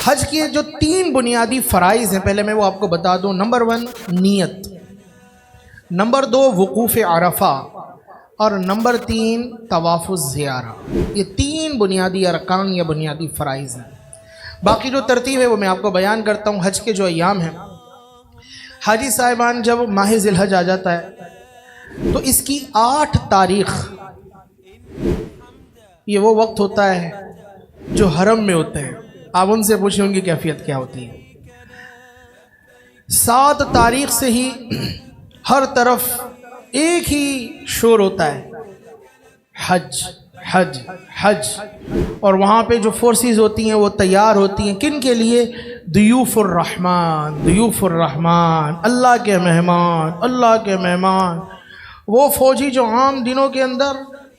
حج کے جو 3 بنیادی فرائض ہیں، پہلے میں وہ آپ کو بتا دوں۔ نمبر 1 نیت، نمبر 2 وقوف عرفہ، اور نمبر 3 طواف الزیارہ۔ یہ 3 بنیادی ارکان یا بنیادی فرائض ہیں۔ باقی جو ترتیب ہے وہ میں آپ کو بیان کرتا ہوں۔ حج کے جو ایام ہیں، حاجی صاحبان جب ماہ ذی الحج آ جاتا ہے تو اس کی 8 تاریخ یہ وہ وقت ہوتا ہے جو حرم میں ہوتے ہیں۔ آپ ان سے پوچھیں ان کی کیفیت کیا ہوتی ہے۔ 7 تاریخ سے ہی ہر طرف ایک ہی شور ہوتا ہے، حج حج حج، اور وہاں پہ جو فورسز ہوتی ہیں وہ تیار ہوتی ہیں کن کے لیے؟ ضیوف الرحمن، ضیوف الرحمن، اللہ کے مہمان، اللہ کے مہمان۔ وہ فوجی جو عام دنوں کے اندر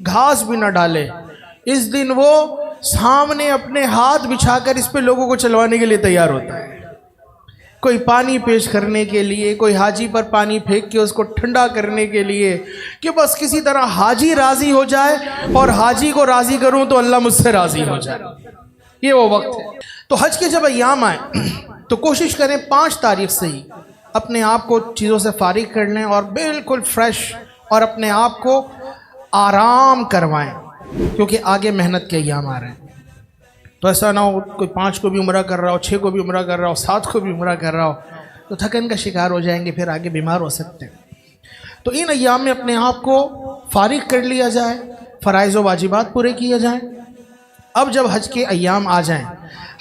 گھاس بھی نہ ڈالے، اس دن وہ سامنے اپنے ہاتھ بچھا کر اس پہ لوگوں کو چلوانے کے لیے تیار ہوتا ہے۔ کوئی پانی پیش کرنے کے لیے، کوئی حاجی پر پانی پھینک کے اس کو ٹھنڈا کرنے کے لیے، کہ بس کسی طرح حاجی راضی ہو جائے، اور حاجی کو راضی کروں تو اللہ مجھ سے راضی ہو جائے۔ یہ وہ وقت ہے۔ تو حج کے جب ایام آئیں تو کوشش کریں 5 تاریخ سے ہی اپنے آپ کو چیزوں سے فارغ کر لیں اور بالکل فریش، اور اپنے آپ کو آرام کروائیں، کیونکہ آگے محنت کے ایام آ رہے ہیں۔ تو ایسا نہ ہو کوئی 5 کو بھی عمرہ کر رہا ہو، 6 کو بھی عمرہ کر رہا ہو، 7 کو بھی عمرہ کر رہا ہو، تو تھکن کا شکار ہو جائیں گے، پھر آگے بیمار ہو سکتے ہیں۔ تو ان ایام میں اپنے آپ کو فارغ کر لیا جائے، فرائض و واجبات پورے کیے جائیں۔ اب جب حج کے ایام آ جائیں،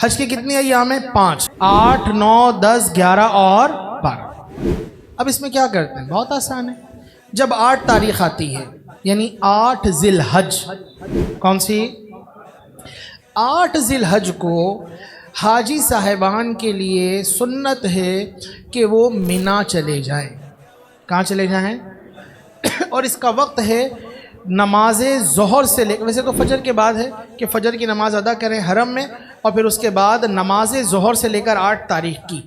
حج کے کتنے ایام ہیں؟ 5، 8، 9، 10، 11 اور 12۔ اب اس میں کیا کرتے ہیں؟ بہت آسان ہے۔ جب 8 تاریخ آتی ہے، یعنی 8 ذی الحج، کون سی؟ 8 ذی الحج کو حاجی صاحبان کے لیے سنت ہے کہ وہ مینا چلے جائیں۔ کہاں چلے جائیں؟ اور اس کا وقت ہے نماز ظہر سے لے، ویسے تو فجر کے بعد ہے کہ فجر کی نماز ادا کریں حرم میں، اور پھر اس کے بعد نماز ظہر سے لے کر 8 تاریخ کی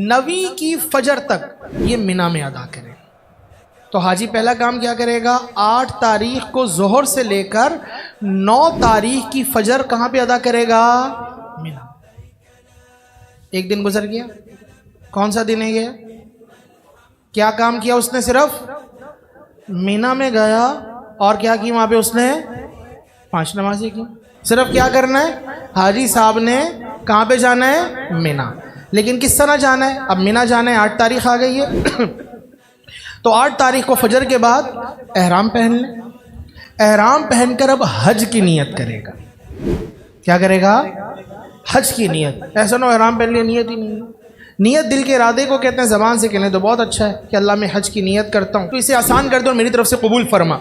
9ویں کی فجر تک یہ مینا میں ادا کریں۔ تو حاجی پہلا کام کیا کرے گا؟ 8 تاریخ کو ظہر سے لے کر 9 تاریخ کی فجر کہاں پہ ادا کرے گا؟ مینا۔ ایک دن گزر گیا۔ کون سا دن ہے یہ؟ کیا کام کیا اس نے؟ صرف مینا میں گیا، اور کیا کی وہاں پہ اس نے؟ 5 نمازیں کی۔ صرف کیا کرنا ہے؟ حاجی صاحب نے کہاں پہ جانا ہے؟ مینا۔ لیکن کس طرح جانا ہے؟ اب مینا جانا ہے، 8 تاریخ آ گئی ہے تو 8 تاریخ کو فجر کے بعد احرام پہن لیں۔ احرام پہن کر اب حج کی نیت کرے گا۔ کیا کرے گا؟ حج کی نیت۔ ایسا نہ احرام پہن لیا نیت ہی نہیں۔ نیت دل کے ارادے کو کہتے ہیں، زبان سے کہنے تو بہت اچھا ہے کہ اللہ میں حج کی نیت کرتا ہوں، تو اسے آسان کر دو اور میری طرف سے قبول فرما۔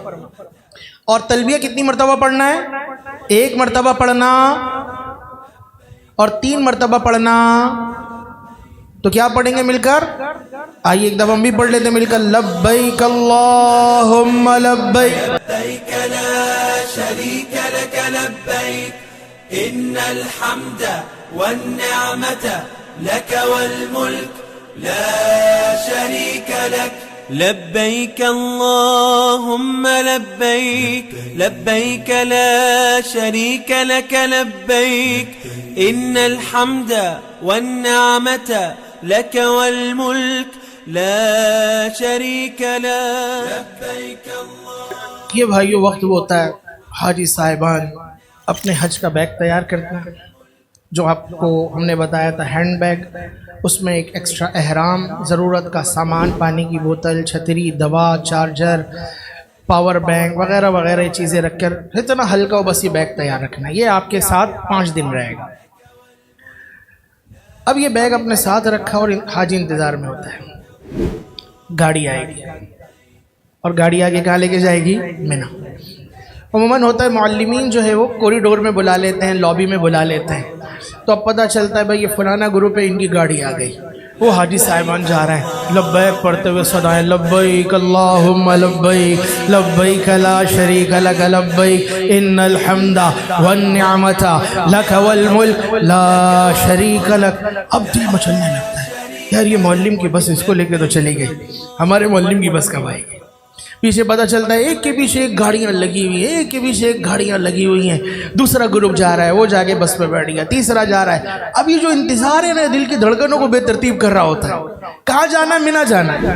اور تلبیہ کتنی مرتبہ پڑھنا ہے؟ 1 مرتبہ پڑھنا اور 3 مرتبہ پڑھنا۔ تو کیا پڑھیں گے مل کر؟ آئیے ایک دفعہ ہم بھی پڑھ لیتے مل کر، لبیک اللہم لبیک لبیک لا شریک لک لبیک ان الحمد والنعمت لک والملک لا شریک لک لبیک اللہم لبیک لبیک لا شریک لک لبیک ان الحمد والنعمت لک والملک لا شریک لک لبیک اللہ۔ یہ بھائیو وقت وہ ہوتا ہے حاجی صاحبان اپنے حج کا بیگ تیار کرتے ہیں، جو آپ کو ہم نے بتایا تھا ہینڈ بیگ، اس میں ایک ایکسٹرا احرام، ضرورت کا سامان، پانی کی بوتل، چھتری، دوا، چارجر، پاور بینک وغیرہ وغیرہ چیزیں رکھ کر اتنا ہلکا ہو بس یہ بیگ تیار رکھنا ہے۔ یہ آپ کے ساتھ 5 دن رہے گا۔ اب یہ بیگ اپنے ساتھ رکھا اور حاجی انتظار میں ہوتا ہے، گاڑی آئے گی اور گاڑی آگے کہاں لے کے جائے گی؟ مینا۔ عموماً ہوتا ہے معلمین جو ہے وہ کوریڈور میں بلا لیتے ہیں، لابی میں بلا لیتے ہیں، تو اب پتہ چلتا ہے بھائی یہ فلانا گروپ ہے، ان کی گاڑی آ گئی، وہ حاجی صاحبان جا رہے ہیں لبیک پڑھتے ہوئے صدائیں لبیک اللہم لبیک لبیک لا شریک لک لبیک ان الحمد والنعمت لک والملک لا شریک لک۔ اب دل مچلنے لگتا ہے، یار یہ معلم کی بس اس کو لے کے تو چلی گئی، ہمارے معلم کی بس کب آئے گی؟ پیچھے پتہ چلتا ہے ایک کے پیچھے ایک گاڑیاں لگی ہوئی ہیں، ایک کے پیچھے ایک گاڑیاں لگی ہوئی ہیں، دوسرا گروپ جا رہا ہے، وہ جا کے بس پہ بیٹھ گیا، تیسرا جا رہا ہے۔ اب یہ جو انتظار ہے نا، دل کی دھڑکنوں کو بے ترتیب کر رہا ہوتا ہے، کہاں جانا ہے؟ مینا جانا ہے۔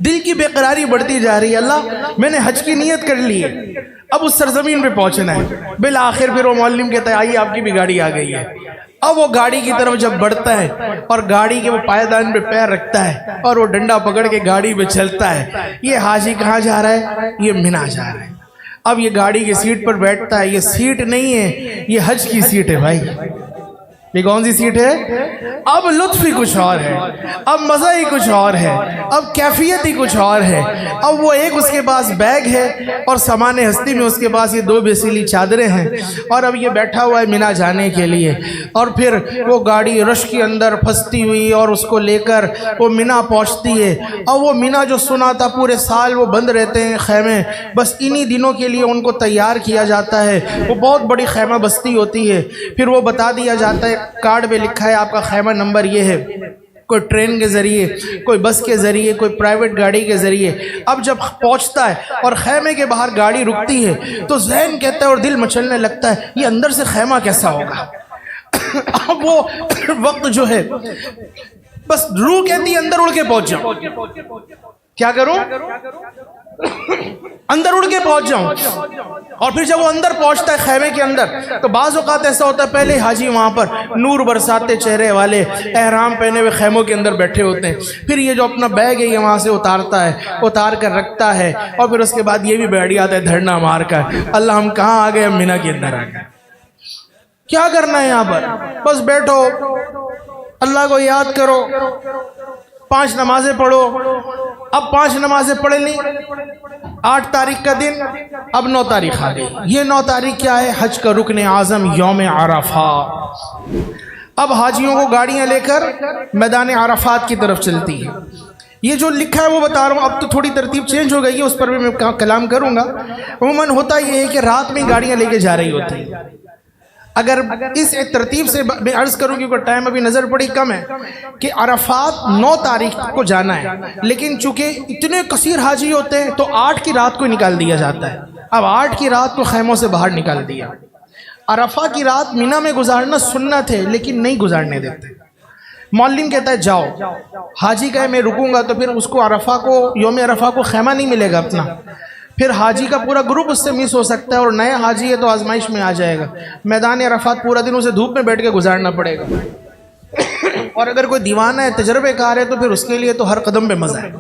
دل کی بے قراری بڑھتی جا رہی ہے، اللہ میں نے حج کی نیت کر لی ہے، اب اس سرزمین پہ پہنچنا ہے۔ بالآخر پھر وہ معلم کہتا ہے آئیے آپ کی بھی گاڑی آ گئی ہے۔ اب وہ گاڑی کی طرف جب بڑھتا ہے اور گاڑی کے وہ پائیدان پہ پیر رکھتا ہے اور وہ ڈنڈا پکڑ کے گاڑی پہ چلتا ہے، یہ حاجی کہاں جا رہا ہے؟ یہ مینا جا رہا ہے۔ اب یہ گاڑی کی سیٹ پر بیٹھتا ہے، یہ سیٹ نہیں ہے، یہ حج کی سیٹ ہے بھائی۔ یہ کون سی سیٹ ہے؟ اب لطف ہی کچھ اور ہے، اب مزہ ہی کچھ اور ہے، اب کیفیت ہی کچھ اور ہے۔ اب وہ ایک اس کے پاس بیگ ہے اور سامان ہستی میں اس کے پاس یہ 2 بیسیلی چادریں ہیں، اور اب یہ بیٹھا ہوا ہے مینا جانے کے لیے۔ اور پھر وہ گاڑی رش کے اندر پھنستی ہوئی اور اس کو لے کر وہ مینا پہنچتی ہے۔ اور وہ مینا جو سنا تھا پورے سال وہ بند رہتے ہیں خیمے، بس انہی دنوں کے لیے ان کو تیار کیا جاتا ہے۔ وہ بہت بڑی خیمہ بستی ہوتی ہے، پھر وہ بتا دیا جاتا ہے، کارڈ پہ لکھا ہے آپ کا خیمہ نمبر یہ ہے، کوئی ٹرین کے ذریعے، کوئی بس کے ذریعے، کوئی پرائیویٹ گاڑی کے ذریعے۔ اب جب پہنچتا ہے اور خیمے کے باہر گاڑی رکتی ہے تو ذہن کہتا ہے اور دل مچلنے لگتا ہے یہ اندر سے خیمہ کیسا ہوگا۔ اب وہ وقت جو ہے بس روح کہتی ہے اندر اڑ کے پہنچ جاؤں، کیا کروں؟ اندر اڑ کے پہنچ جاؤں۔ اور پھر جب وہ اندر پہنچتا ہے خیمے کے اندر تو بعض اوقات ایسا ہوتا ہے پہلے حاجی وہاں پر نور برساتے چہرے والے احرام پہنے ہوئے خیموں کے اندر بیٹھے ہوتے ہیں، پھر یہ جو اپنا بیگ ہے یہ وہاں سے اتارتا ہے، اتار کر رکھتا ہے، اور پھر اس کے بعد یہ بھی بیٹھ جاتا ہے دھرنا مار کر، اللہ ہم کہاں آ گئے؟ ہم مینا کے اندر آ گئے۔ کیا کرنا ہے یہاں پر؟ بس بیٹھو، اللہ کو یاد کرو، 5 نمازیں پڑھو۔ اب 5 نمازیں پڑھ لی، 8 تاریخ کا دن، اب 9 تاریخ آ گئی۔ یہ 9 تاریخ کیا ہے؟ حج کا رکن اعظم یوم عرفہ۔ اب حاجیوں کو گاڑیاں لے کر میدان عرفات کی طرف چلتی ہے۔ یہ جو لکھا ہے وہ بتا رہا ہوں، اب تو تھوڑی ترتیب چینج ہو گئی ہے، اس پر بھی میں کلام کروں گا۔ عموماً ہوتا یہ ہے کہ رات میں گاڑیاں لے کے جا رہی ہوتی ہیں۔ اگر اس ترتیب سے میں عرض کروں کیونکہ ٹائم ابھی نظر پڑی کم ہے کہ عرفات 9 تاریخ کو جانا ہے، لیکن چونکہ اتنے کثیر حاجی ہوتے ہیں تو 8 کی رات کو نکال دیا جاتا ہے۔ اب 8 کی رات کو خیموں سے باہر نکال دیا۔ عرفہ کی رات مینا میں گزارنا سنت ہے لیکن نہیں گزارنے دیتے۔ معلم کہتا ہے جاؤ، حاجی کہے میں رکوں گا تو پھر اس کو عرفہ کو، یوم عرفہ کو خیمہ نہیں ملے گا اپنا، پھر حاجی کا پورا گروپ اس سے مس ہو سکتا ہے، اور نیا حاجی ہے تو آزمائش میں آ جائے گا۔ میدان عرفات پورا دن اسے دھوپ میں بیٹھ کے گزارنا پڑے گا، اور اگر کوئی دیوانہ ہے، تجربے کار ہے، تو پھر اس کے لیے تو ہر قدم پہ مزہ ہے،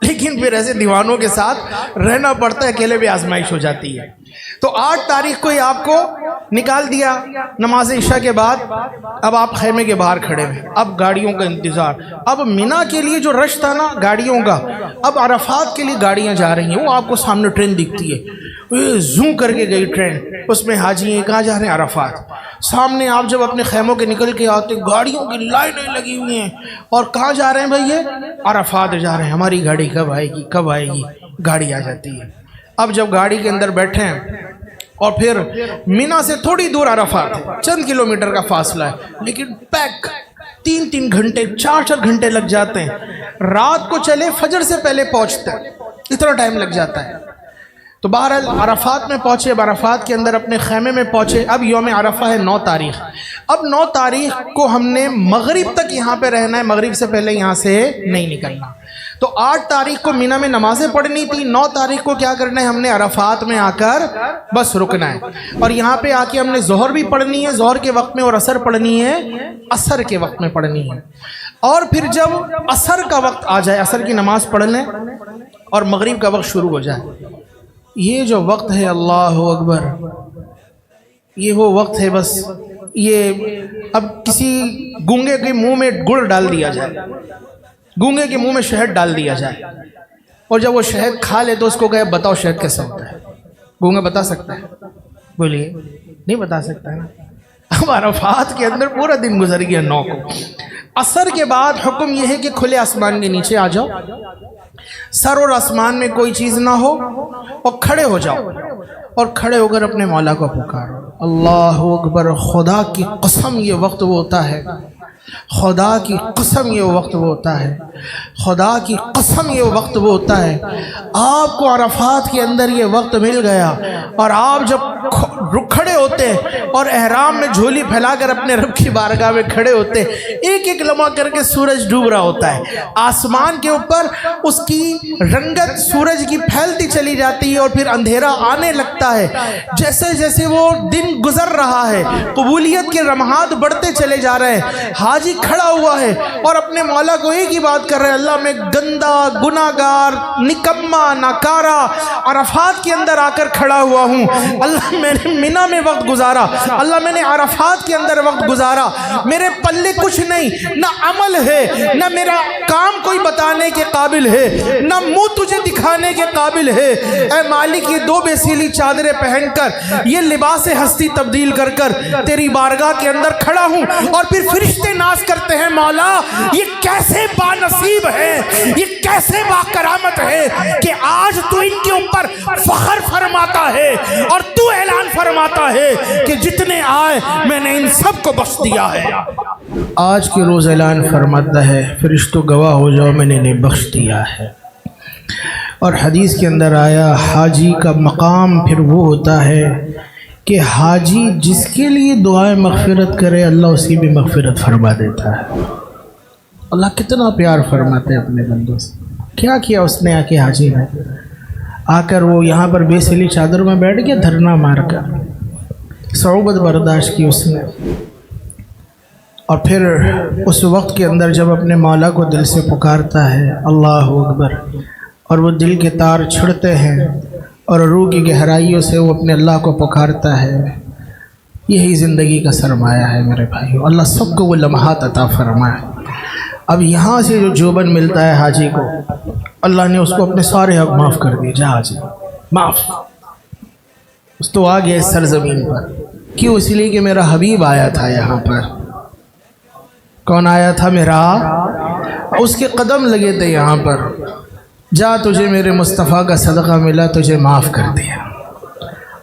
لیکن پھر ایسے دیوانوں کے ساتھ رہنا پڑتا ہے، اکیلے بھی آزمائش ہو جاتی ہے۔ تو 8 تاریخ کو ہی آپ کو نکال دیا نماز عشاء کے بعد۔ اب آپ خیمے کے باہر کھڑے ہیں، اب گاڑیوں کا انتظار۔ اب مینا کے لیے جو رش تھا نا گاڑیوں کا، اب عرفات کے لیے گاڑیاں جا رہی ہیں۔ وہ آپ کو سامنے ٹرین دکھتی ہے، زوں کر کے گئی ٹرین، اس میں حاجی ہیں، کہاں جا رہے ہیں؟ عرفات۔ سامنے آپ جب اپنے خیموں کے نکل کے آتے گاڑیوں کی لائنیں لگی ہوئی ہیں، اور کہاں جا رہے ہیں بھائی؟ یہ عرفات جا رہے ہیں۔ ہماری گاڑی کب آئے گی؟ کب آئے گی؟ گاڑی آ جاتی ہے۔ اب جب گاڑی کے اندر بیٹھے ہیں اور پھر مینا سے تھوڑی دور عرفات ہے، چند کلومیٹر کا فاصلہ ہے، لیکن پیک 3 گھنٹے 4 گھنٹے لگ جاتے ہیں۔ رات کو چلے فجر سے پہلے پہنچتے ہیں، اتنا ٹائم لگ جاتا ہے۔ تو بہرحال عرفات میں پہنچے، عرفات کے اندر اپنے خیمے میں پہنچے۔ اب یوم عرفہ ہے 9 تاریخ۔ اب 9 تاریخ کو ہم نے مغرب تک یہاں پہ رہنا ہے، مغرب سے پہلے یہاں سے نہیں نکلنا۔ تو 8 تاریخ کو مینا میں نمازیں پڑھنی تھی، 9 تاریخ کو کیا کرنا ہے؟ ہم نے عرفات میں آ کر بس رکنا ہے، اور یہاں پہ آ کے ہم نے ظہر بھی پڑھنی ہے ظہر کے وقت میں، اور عصر پڑھنی ہے عصر کے وقت میں پڑھنی ہے۔ اور پھر جب عصر کا وقت آ جائے، عصر کی نماز پڑھ لیں اور مغرب کا وقت شروع ہو جائے۔ یہ جو وقت ہے اللہ اکبر، یہ وہ وقت ہے، بس یہ اب کسی گونگے کے منہ میں گڑ ڈال دیا جائے، گونگے کے منہ میں شہد ڈال دیا جائے، اور جب وہ شہد کھا لے تو اس کو کہے بتاؤ شہد کیسا ہوتا ہے؟ گونگا بتا سکتا ہے؟ بولیے، نہیں بتا سکتا ہے نا۔ اب عرفات کے اندر پورا دن گزر گیا 9 کو۔ عصر کے بعد حکم یہ ہے کہ کھلے آسمان کے نیچے آ جاؤ، سر اور آسمان میں کوئی چیز نہ ہو، اور کھڑے ہو جاؤ، اور کھڑے ہو کر اپنے مولا کو پکارو۔ اللہ اکبر، خدا کی قسم یہ وقت وہ ہوتا ہے خدا کی قسم یہ وقت وہ ہوتا ہے، خدا کی قسم یہ وقت وہ ہوتا ہے، آپ کو عرفات کے اندر یہ وقت مل گیا اور آپ جب کھڑے ہوتے اور احرام میں جھولی پھیلا کر اپنے رب کی بارگاہ میں کھڑے ہوتے، ایک ایک لمحہ کر کے سورج ڈوب رہا ہوتا ہے، آسمان کے اوپر اس کی رنگت سورج کی پھیلتی چلی جاتی ہے اور پھر اندھیرا آنے لگتا ہے، جیسے جیسے وہ دن گزر رہا ہے قبولیت کے لمحات بڑھتے چلے جا رہے ہیں۔ حاجی کھڑا ہوا ہے اور اپنے مولا کو ایک ہی بات کر رہے ہیں، اللہ میں گندا گناہگار نکما ناکارا عرفات کے اندر آ کر کھڑا ہوا ہوں، اللہ میں نے منی میں وقت گزارا، اللہ میں نے عرفات کے اندر وقت گزارا، میرے پلے کچھ نہیں، نہ عمل ہے، نہ میرا کام کوئی بتانے کے قابل ہے، نہ منہ تجھے دکھانے کے قابل ہے، اے مالک یہ دو بیسیلی چادریں پہن کر یہ لباس ہستی تبدیل کر کر تیری بارگاہ کے اندر کھڑا ہوں، اور پھر فرشتے ناز کرتے ہیں مولا یہ کیسے با نصیب ہے، یہ کیسے با کرامت ہے کہ آج تو ان کے اوپر فخر فرماتا ہے اور تو اعلان فرماتا ہے کہ جتنے آئے میں نے ان سب کو بخش دیا ہے۔ آج کے روز اعلان فرماتا ہے فرشتوں گواہ ہو جاؤ میں نے انہیں بخش دیا ہے۔ اور حدیث کے اندر آیا حاجی کا مقام پھر وہ ہوتا ہے کہ حاجی جس کے لیے دعائیں مغفرت کرے اللہ اسی بھی مغفرت فرما دیتا ہے۔ اللہ کتنا پیار فرماتے ہیں اپنے بندوں سے۔ کیا کیا اس نے آ کے حاجی نے آ کر وہ یہاں پر بے سلی چادر میں بیٹھ گیا دھرنا مار کر، صعوبت برداشت کی اس نے، اور پھر اس وقت کے اندر جب اپنے مولا کو دل سے پکارتا ہے اللہ اکبر، اور وہ دل کے تار چھڑتے ہیں اور روح کی گہرائیوں سے وہ اپنے اللہ کو پکارتا ہے، یہی زندگی کا سرمایہ ہے میرے بھائیو۔ اللہ سب کو وہ لمحات عطا فرمائے۔ اب یہاں سے جو جوبن ملتا ہے حاجی کو، اللہ نے اس کو اپنے سارے حق معاف کر دیے، جا حاجی معاف، اس تو آ گیا اس سرزمین پر۔ کیوں؟ اس لیے کہ میرا حبیب آیا تھا یہاں پر۔ کون آیا تھا؟ میرا، اس کے قدم لگے تھے یہاں پر، جا تجھے میرے مصطفیٰ کا صدقہ ملا، تجھے معاف کر دیا۔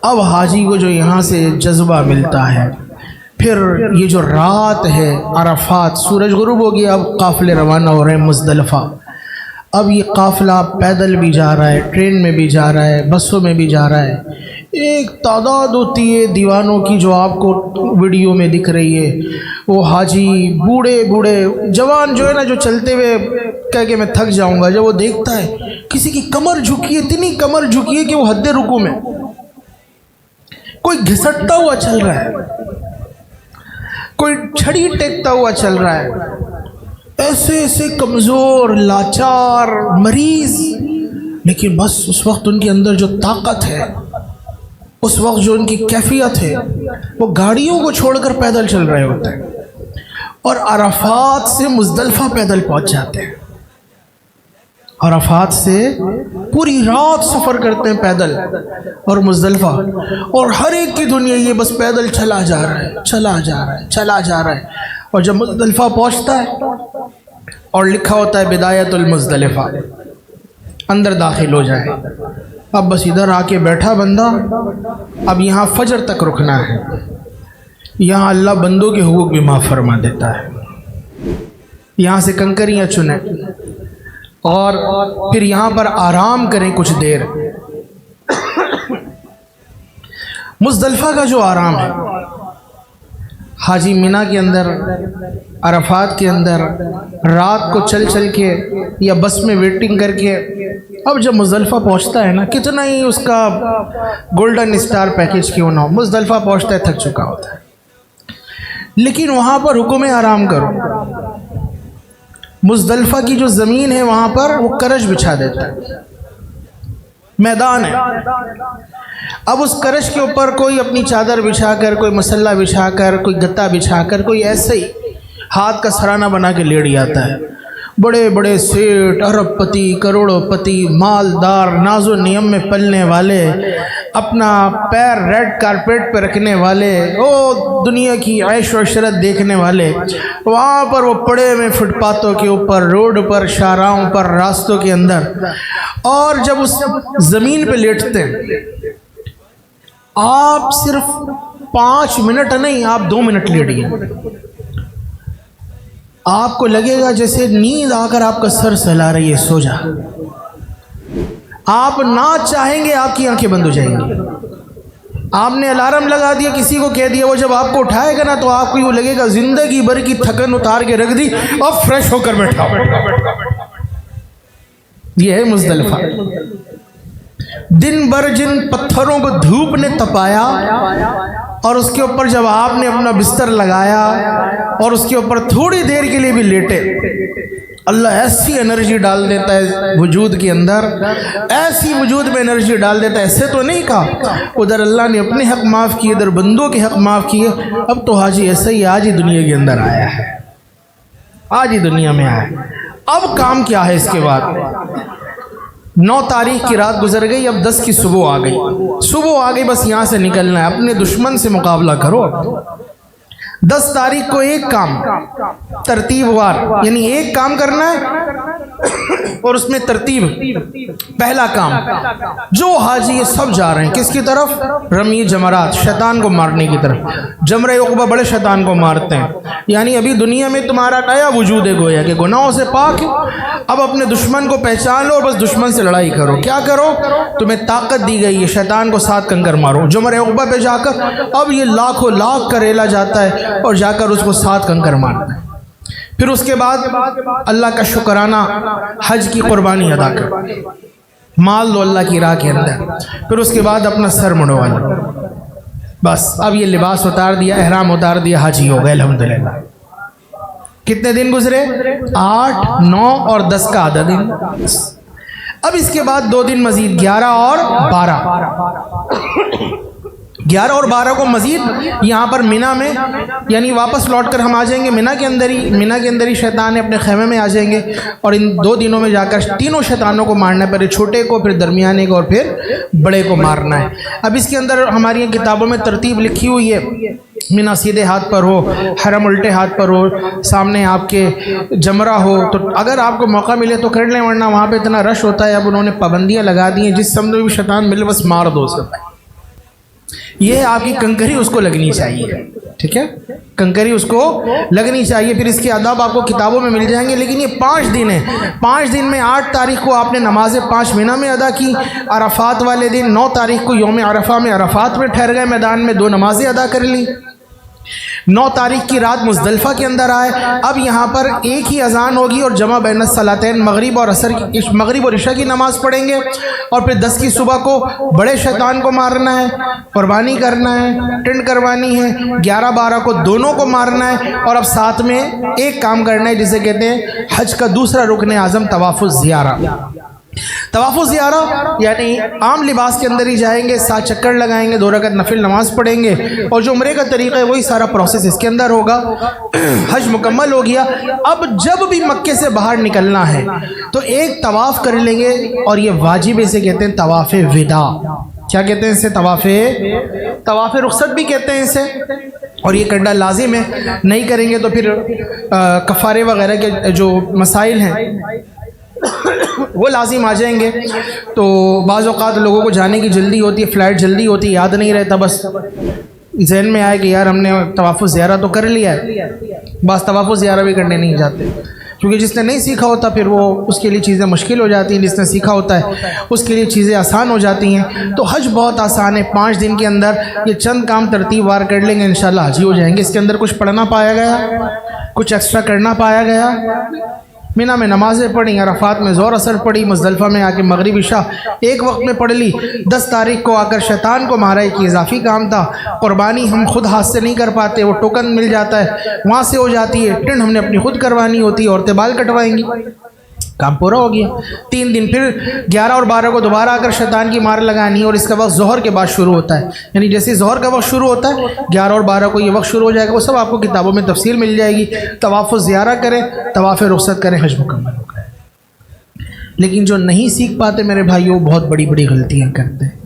اب حاجی کو جو یہاں سے جذبہ ملتا ہے، پھر یہ جو رات ہے عرفات، سورج غروب ہو گیا، اب قافلے روانہ ہو رہے ہیں مزدلفہ۔ اب یہ قافلہ پیدل بھی جا رہا ہے، ٹرین میں بھی جا رہا ہے، بسوں میں بھی جا رہا ہے۔ ایک تعداد ہوتی ہے دیوانوں کی جو آپ کو ویڈیو میں دکھ رہی ہے، وہ حاجی بوڑھے بوڑھے جوان جو ہے نا، جو چلتے ہوئے کہہ کہ میں تھک جاؤں گا، جب وہ دیکھتا ہے کسی کی کمر جھکی ہے، اتنی کمر جھکی ہے کہ وہ حد رکوع میں، کوئی گھسٹتا ہوا چل رہا ہے، کوئی چھڑی ٹیکتا ہوا چل رہا ہے، ایسے ایسے کمزور لاچار مریض، لیکن بس اس وقت ان کے اندر جو طاقت ہے، اس وقت جو ان کی کیفیت ہے، وہ گاڑیوں کو چھوڑ کر پیدل چل رہے ہوتے ہیں اور عرفات سے مزدلفہ پیدل پہنچ جاتے ہیں۔ عرفات سے پوری رات سفر کرتے ہیں پیدل اور مزدلفہ، اور ہر ایک کی دنیا یہ بس پیدل چلا جا رہا ہے، چلا جا رہا ہے، چلا جا رہا ہے۔ اور جب مزدلفہ پہنچتا ہے اور لکھا ہوتا ہے بدایت المزدلفہ، اندر داخل ہو جائے، اب بس ادھر آ کے بیٹھا بندہ، اب یہاں فجر تک رکنا ہے، یہاں اللہ بندوں کے حقوق بھی معاف فرما دیتا ہے۔ یہاں سے کنکریاں چنیں اور پھر یہاں پر آرام کریں کچھ دیر۔ مزدلفہ کا جو آرام ہے، حاجی منی کے اندر، عرفات کے اندر رات کو چل چل کے یا بس میں ویٹنگ کر کے، اب جب مزدلفہ پہنچتا ہے نا، کتنا ہی اس کا گولڈن اسٹار پیکیج کیوں نہ ہو، مزدلفہ پہنچتا ہے تھک چکا ہوتا ہے، لیکن وہاں پر حکم آرام کرو۔ مزدلفہ کی جو زمین ہے وہاں پر وہ کرش بچھا دیتا ہے، میدان ہے، اب اس کرش کے اوپر کوئی اپنی چادر بچھا کر، کوئی مسلح بچھا کر، کوئی گتا بچھا کر، کوئی ایسے ہی ہاتھ کا سرانہ بنا کے لیٹ جاتا ہے۔ بڑے بڑے سیٹ، ارب پتی، کروڑوں پتی، مالدار، ناز و نیم میں پلنے والے، اپنا پیر ریڈ کارپیٹ پہ رکھنے والے، او دنیا کی عیش و عشرت دیکھنے والے، وہاں پر وہ پڑے ہوئے فٹ پاتھوں کے اوپر، روڈ پر، شاہراہوں پر، راستوں کے اندر، اور جب اس زمین پہ لیٹتے ہیں آپ صرف 5 منٹ نہیں، آپ 2 منٹ لیٹ گئے، آپ کو لگے گا جیسے نیند آ کر آپ کا سر سہلا رہی ہے، سو جا. آپ نہ چاہیں گے آپ کی آنکھیں بند ہو جائیں گی. آپ نے الارم لگا دیا، کسی کو کہہ دیا، وہ جب آپ کو اٹھائے گا نا تو آپ کو یہ لگے گا زندگی بھر کی تھکن اتار کے رکھ دی، اب فریش ہو کر بیٹھا. یہ ہے مزدلفہ. دن بھر جن پتھروں کو دھوپ نے تپایا اور اس کے اوپر جب آپ نے اپنا بستر لگایا اور اس کے اوپر تھوڑی دیر کے لیے بھی لیٹے، اللہ ایسی انرجی ڈال دیتا ہے وجود کے اندر، ایسی وجود میں انرجی ڈال دیتا ہے. ایسے تو نہیں کہا، ادھر اللہ نے اپنے حق معاف کیے، ادھر بندوں کے حق معاف کیے. اب تو حاجی ایسا ہی آج ہی دنیا کے اندر آیا ہے، آج ہی دنیا میں آیا ہے. اب کام کیا ہے اس کے بعد؟ 9 تاریخ کی رات گزر گئی، اب 10 کی صبح آ گئی. صبح آ گئی، بس یہاں سے نکلنا ہے، اپنے دشمن سے مقابلہ کرو. 10 تاریخ کو ایک کام ترتیب وار، یعنی ایک کام کرنا ہے اور اس میں ترتیب. پہلا کام، جو حاجی یہ سب جا رہے ہیں کس کی طرف؟ رمی جمرات، شیطان کو مارنے کی طرف. جمرہ عقبہ بڑے شیطان کو مارتے ہیں. یعنی ابھی دنیا میں تمہارا نیا وجود ہے، گویا کہ گناہوں سے پاک ہے. اب اپنے دشمن کو پہچان لو اور بس دشمن سے لڑائی کرو. کیا کرو؟ تمہیں طاقت دی گئی ہے، شیطان کو 7 کنکر مارو. جمرہ عقبہ پہ جا کر اب یہ لاکھوں لاکھ کا ریلا جاتا ہے اور جا کر اس کو 7 کنکر مارتا ہے. پھر اس کے بعد اللہ کا شکرانہ حج کی قربانی ادا کر، مال دو اللہ کی راہ کے اندر. پھر اس کے بعد اپنا سر مڑوا لو. بس اب یہ لباس اتار دیا، احرام اتار دیا، حاجی ہو گئے الحمدللہ. کتنے دن گزرے؟ 8، 9 اور 10 کا آدھا دن. اب اس کے بعد 2 دن مزید، 11 اور 12. 11 اور 12 کو مزید یہاں پر مینا میں، یعنی واپس لوٹ کر ہم آ جائیں گے مینا کے اندر ہی شیطان اپنے خیمے میں آ جائیں گے. اور ان 2 دنوں میں جا کر تینوں شیطانوں کو مارنا ہے، پہلے چھوٹے کو، پھر درمیانے کو اور پھر بڑے کو مارنا ہے. اب اس کے اندر ہماری کتابوں میں ترتیب لکھی ہوئی ہے، مینا سیدھے ہاتھ پر ہو، حرم الٹے ہاتھ پر ہو، سامنے آپ کے جمرہ ہو. تو اگر آپ کو موقع ملے تو کر لیں، ورنہ وہاں پہ اتنا رش ہوتا ہے. اب انہوں نے پابندیاں لگا دی ہیں، جس سمجھ میں بھی شیطان ملے بس مار دو اسے. یہ آپ کی کنکری اس کو لگنی چاہیے، ٹھیک ہے، کنکری اس کو لگنی چاہیے. پھر اس کے آداب آپ کو کتابوں میں مل جائیں گے. لیکن یہ 5 دن ہیں. 5 دن میں 8 تاریخ کو آپ نے نماز 5 مینا میں ادا کی. عرفات والے دن 9 تاریخ کو یوم عرفہ میں عرفات میں ٹھہر گئے، میدان میں 2 نمازیں ادا کر لی. 9 تاریخ کی رات مزدلفہ کے اندر آئے. اب یہاں پر ایک ہی اذان ہوگی اور جمع بین الصلاتین، مغرب اور عشاء کی نماز پڑھیں گے. اور پھر 10 کی صبح کو بڑے شیطان کو مارنا ہے، قربانی کرنا ہے، ٹنڈ کروانی ہے. 11، 12 کو دونوں کو مارنا ہے. اور اب ساتھ میں ایک کام کرنا ہے جسے کہتے ہیں حج کا دوسرا رکن اعظم، طواف الزیارہ. طواف الزیارہ یعنی عام لباس کے اندر ہی جائیں گے، 7 چکر لگائیں گے، 2 رکعت نفل نماز پڑھیں گے. اور جو عمرے کا طریقہ ہے وہی سارا پروسیس اس کے اندر ہوگا. حج مکمل ہو گیا. اب جب بھی مکے سے باہر نکلنا ہے تو ایک طواف کر لیں گے، اور یہ واجب اسے کہتے ہیں طواف وداع. کیا کہتے ہیں اسے؟ طواف رخصت بھی کہتے ہیں اسے. اور یہ کرنا لازم ہے، نہیں کریں گے تو پھر کفارے وغیرہ کے جو مسائل ہیں وہ لازم آ جائیں گے. تو بعض اوقات لوگوں کو جانے کی جلدی ہوتی ہے، فلائٹ جلدی ہوتی ہے، یاد نہیں رہتا، بس ذہن میں آئے کہ یار ہم نے طواف الزیارہ تو کر لیا ہے. بعض طواف الزیارہ بھی کرنے نہیں جاتے، کیونکہ جس نے نہیں سیکھا ہوتا پھر وہ اس کے لیے چیزیں مشکل ہو جاتی ہیں. جس نے سیکھا ہوتا ہے اس کے لیے چیزیں آسان ہو جاتی ہیں. تو حج بہت آسان ہے. 5 دن کے اندر یہ چند کام ترتیب وار کر لیں گے، انشاءاللہ حاجی ہو جائیں گے. اس کے اندر کچھ پڑھنا پایا گیا، کچھ ایکسٹرا کرنا پایا گیا. مینا میں نمازیں پڑھی، عرفات میں ظہر اثر پڑھی، مزدلفہ میں آ کے مغرب عشاء ایک وقت میں پڑھ لی. 10 تاریخ کو آ کر شیطان کو مارا، ایک اضافی کام تھا. قربانی ہم خود ہاتھ سے نہیں کر پاتے، وہ ٹوکن مل جاتا ہے وہاں سے ہو جاتی ہے. ٹنڈ ہم نے اپنی خود کروانی ہوتی ہے، عورتیں بال کٹوائیں گی. کام پورا ہو گیا. 3 دن پھر 11 اور 12 کو دوبارہ آ کر شیطان کی مار لگانی. اور اس کا وقت ظہر کے بعد شروع ہوتا ہے، یعنی جیسے ظہر کا وقت شروع ہوتا ہے 11 اور 12 کو یہ وقت شروع ہو جائے گا. وہ سب آپ کو کتابوں میں تفصیل مل جائے گی. طواف الزیارہ کریں، طواف رخصت کریں، حج مکمل ہو گئے. لیکن جو نہیں سیکھ پاتے میرے بھائیوں، بہت بڑی بڑی غلطیاں کرتے ہیں.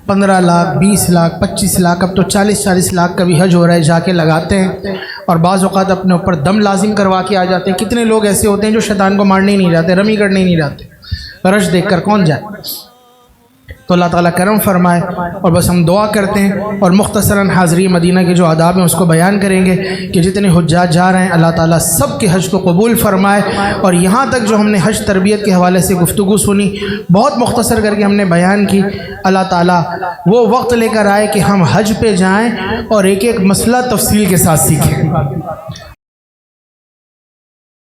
15 لاکھ 20 لاکھ 25 لاکھ اب تو 40 لاکھ کا بھی حج ہو رہا ہے، جا کے لگاتے ہیں. اور بعض اوقات اپنے اوپر دم لازم کروا کے آ جاتے ہیں. کتنے لوگ ایسے ہوتے ہیں جو شیطان کو مارنے ہی نہیں جاتے، رمی کرنے ہی نہیں جاتے. رش دیکھ کر کون جائے؟ تو اللہ تعالیٰ کرم فرمائے. اور بس ہم دعا کرتے ہیں اور مختصراً حاضری مدینہ کے جو آداب ہیں اس کو بیان کریں گے کہ جتنے حجاج جا رہے ہیں اللہ تعالیٰ سب کے حج کو قبول فرمائے. اور یہاں تک جو ہم نے حج تربیت کے حوالے سے گفتگو سنی بہت مختصر کر کے ہم نے بیان کی. اللہ تعالیٰ وہ وقت لے کر آئے کہ ہم حج پہ جائیں اور ایک ایک مسئلہ تفصیل کے ساتھ سیکھیں.